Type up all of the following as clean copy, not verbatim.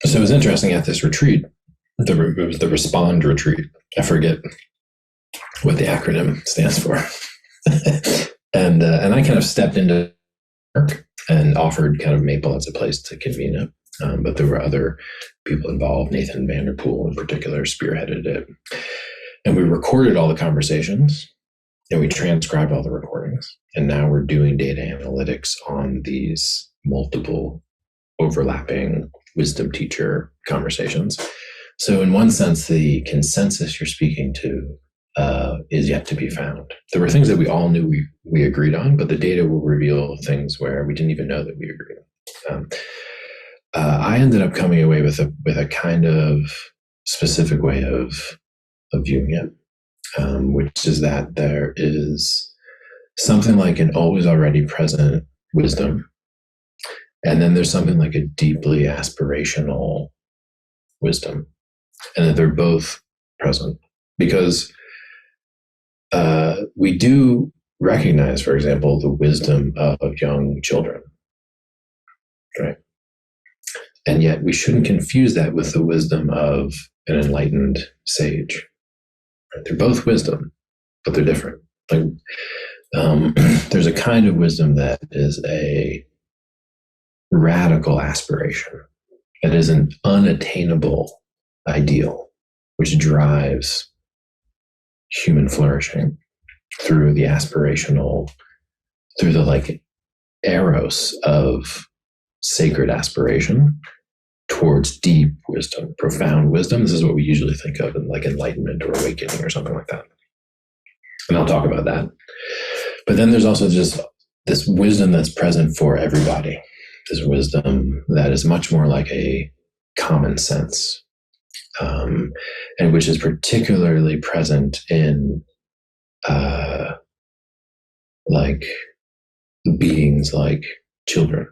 So it was interesting at this retreat. It was the Respond retreat. I forget what the acronym stands for. And I kind of stepped into work and offered kind of Maple as a place to convene it. But there were other people involved. Nathan Vanderpool in particular spearheaded it. And we recorded all the conversations and we transcribed all the recordings. And now we're doing data analytics on these multiple overlapping wisdom teacher conversations. So in one sense, the consensus you're speaking to is yet to be found. There were things that we all knew we agreed on, but the data will reveal things where we didn't even know that we agreed on. I ended up coming away with a kind of specific way of viewing it, which is that there is something like an always already present wisdom, and then there's something like a deeply aspirational wisdom, and that they're both present because we do recognize, for example, the wisdom of young children, right? And yet we shouldn't confuse that with the wisdom of an enlightened sage. Right? They're both wisdom, but they're different. Like, there's a kind of wisdom that is a radical aspiration. It is an unattainable ideal, which drives human flourishing through the aspirational, through the like eros of sacred aspiration towards deep wisdom, profound wisdom. This is what we usually think of in like enlightenment or awakening or something like that. And I'll talk about that. But then there's also just this wisdom that's present for everybody. This wisdom that is much more like a common sense, and which is particularly present in like beings like children,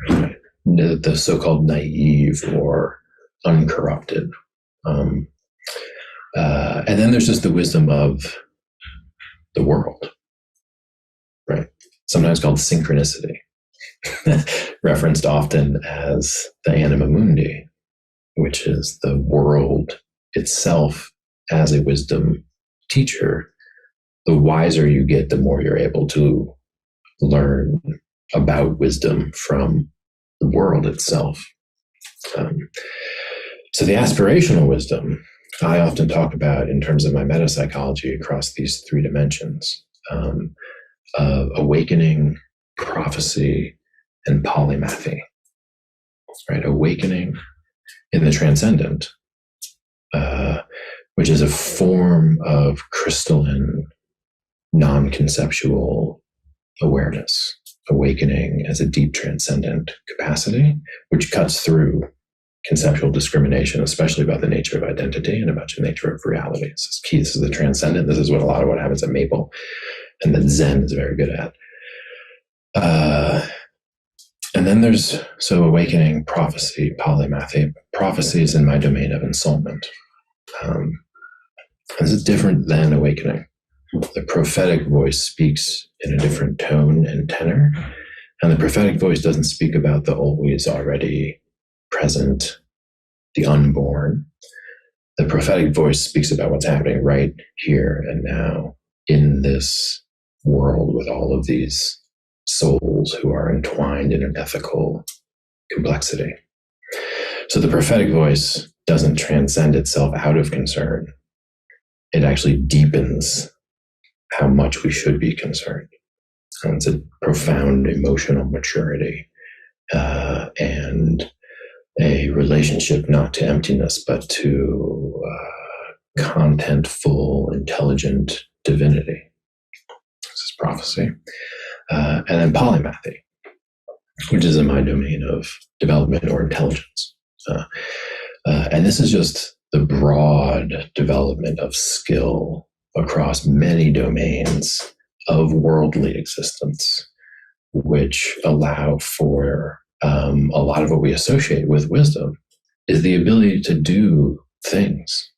right? The so-called naive or uncorrupted. And then there's just the wisdom of the world, right? Sometimes called synchronicity, referenced often as the anima mundi, which is the world itself as a wisdom teacher. The wiser you get, the more you're able to learn about wisdom from the world itself. So the aspirational wisdom, I often talk about in terms of my metapsychology across these three dimensions of awakening, prophecy, and polymathy. Right? Awakening in the transcendent, which is a form of crystalline, non-conceptual awareness. Awakening as a deep transcendent capacity, which cuts through conceptual discrimination, especially about the nature of identity and about the nature of reality. This is key. This is the transcendent. This is what a lot of what happens at Maple and that Zen is very good at. And then there's, so awakening, prophecy, polymathy. Prophecy is in my domain of ensoulment. This is different than awakening. The prophetic voice speaks in a different tone and tenor, and the prophetic voice doesn't speak about the always already present, the unborn. The prophetic voice speaks about what's happening right here and now in this world with all of these souls who are entwined in an ethical complexity. So the prophetic voice doesn't transcend itself out of concern. It actually deepens how much we should be concerned. And it's a profound emotional maturity and a relationship not to emptiness, but to contentful, intelligent divinity. This is prophecy. And then polymathy, which is in my domain of development or intelligence. And this is just the broad development of skill across many domains of worldly existence, which allow for a lot of what we associate with wisdom is the ability to do things.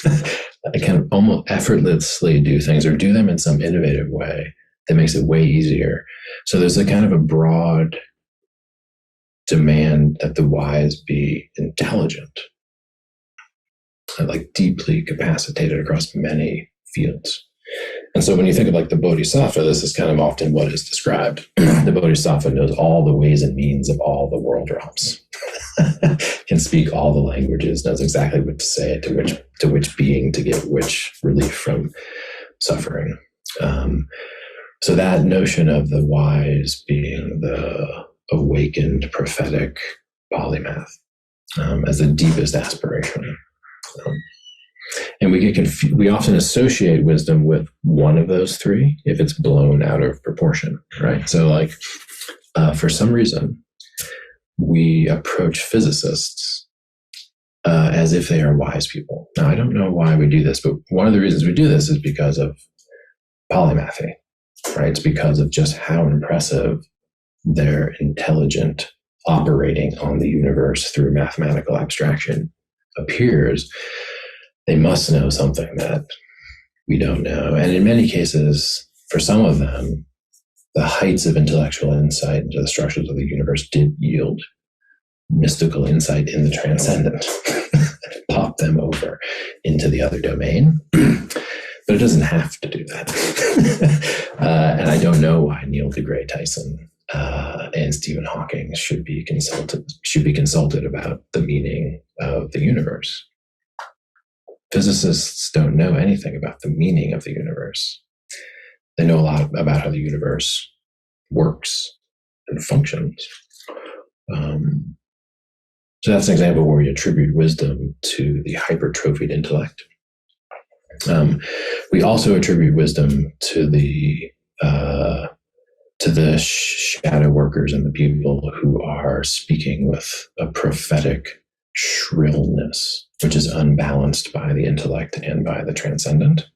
I can almost effortlessly do things or do them in some innovative way that makes it way easier. So there's a kind of a broad demand that the wise be intelligent and like deeply capacitated across many fields. And so when you think of like the Bodhisattva, this is kind of often what is described. The Bodhisattva knows all the ways and means of all the world realms, can speak all the languages, knows exactly what to say to which being to get which relief from suffering. So that notion of the wise being the awakened prophetic polymath as the deepest aspiration. And we often associate wisdom with one of those three if it's blown out of proportion, right? So like, for some reason, we approach physicists as if they are wise people. Now, I don't know why we do this, but one of the reasons we do this is because of polymathy, right? It's because of just how impressive their intelligent operating on the universe through mathematical abstraction appears. They must know something that we don't know. And in many cases, for some of them, the heights of intellectual insight into the structures of the universe did yield mystical insight in the transcendent, pop them over into the other domain. But it doesn't have to do that. And I don't know why Neil deGrasse Tyson and Stephen Hawking should be consulted about the meaning of the universe. Physicists don't know anything about the meaning of the universe. They know a lot about how the universe works and functions. So that's an example where we attribute wisdom to the hypertrophied intellect. We also attribute wisdom to the shadow workers and the people who are speaking with a prophetic shrillness, which is unbalanced by the intellect and by the transcendent.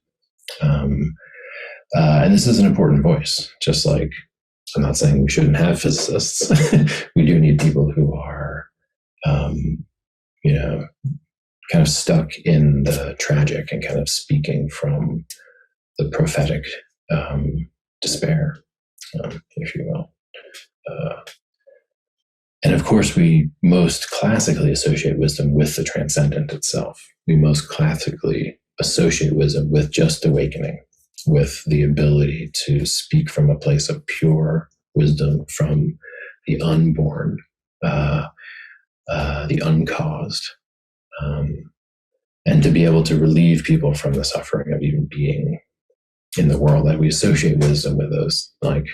And this is an important voice. Just like I'm not saying we shouldn't have physicists, we do need people who are, kind of stuck in the tragic and kind of speaking from the prophetic despair, if you will. And of course, we most classically associate wisdom with the transcendent itself. We most classically associate wisdom with just awakening, with the ability to speak from a place of pure wisdom from the unborn, the uncaused, and to be able to relieve people from the suffering of even being in the world. That we associate wisdom with those, like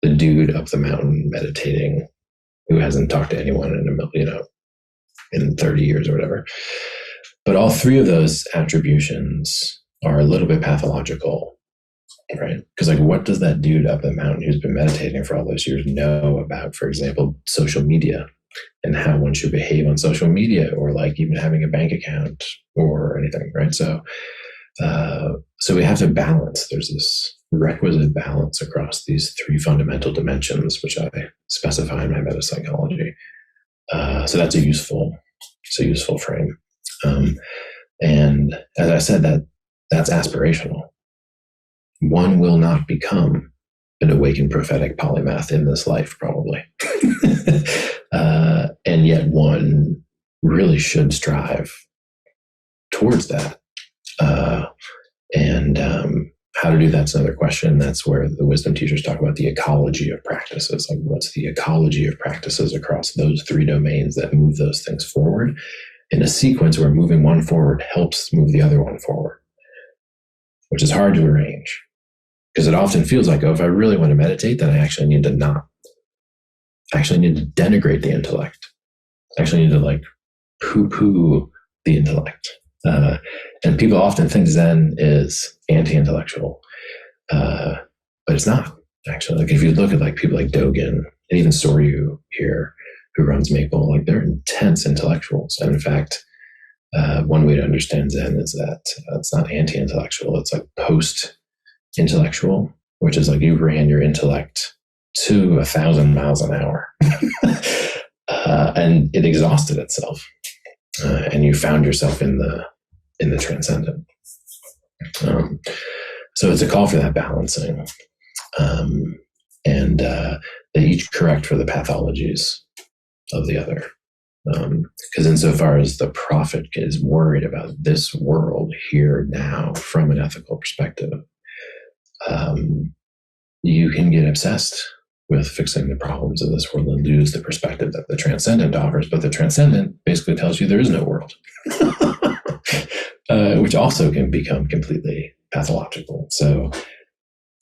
the dude up the mountain meditating who hasn't talked to anyone in 30 years or whatever. But all three of those attributions are a little bit pathological, right? Because like, what does that dude up the mountain who's been meditating for all those years know about, for example, social media and how one should behave on social media, or like even having a bank account or anything, right? So we have to balance. There's this requisite balance across these three fundamental dimensions, which I specify in my metapsychology. So that's a useful frame. And as I said, that's aspirational. One will not become an awakened prophetic polymath in this life, probably. And yet one really should strive towards that. And how to do that's another question. That's where the wisdom teachers talk about the ecology of practices. Like, what's the ecology of practices across those three domains that move those things forward in a sequence where moving one forward helps move the other one forward, which is hard to arrange. Because it often feels like, if I really want to meditate, then I actually need to denigrate the intellect. I actually need to like poo-poo the intellect. And people often think Zen is anti-intellectual, but it's not, actually. Like, if you look at like people like Dogen and even Soryu here, who runs Maple, like, they're intense intellectuals. And in fact, one way to understand Zen is that it's not anti-intellectual, it's like post-intellectual, which is like you ran your intellect to 1,000 miles an hour and it exhausted itself, and you found yourself in the transcendent. So it's a call for that balancing, and they each correct for the pathologies of the other. Because insofar as the prophet is worried about this world here now from an ethical perspective, you can get obsessed with fixing the problems of this world and lose the perspective that the transcendent offers. But the transcendent basically tells you there is no world, which also can become completely pathological. So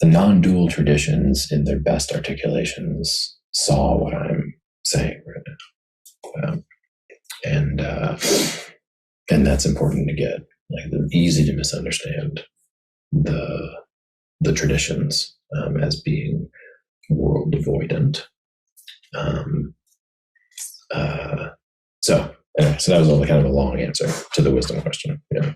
the non-dual traditions in their best articulations saw what I'm saying right now. And that's important to get. Like, they're easy to misunderstand the traditions as being world avoidant. So that was only kind of a long answer to the wisdom question. Yeah.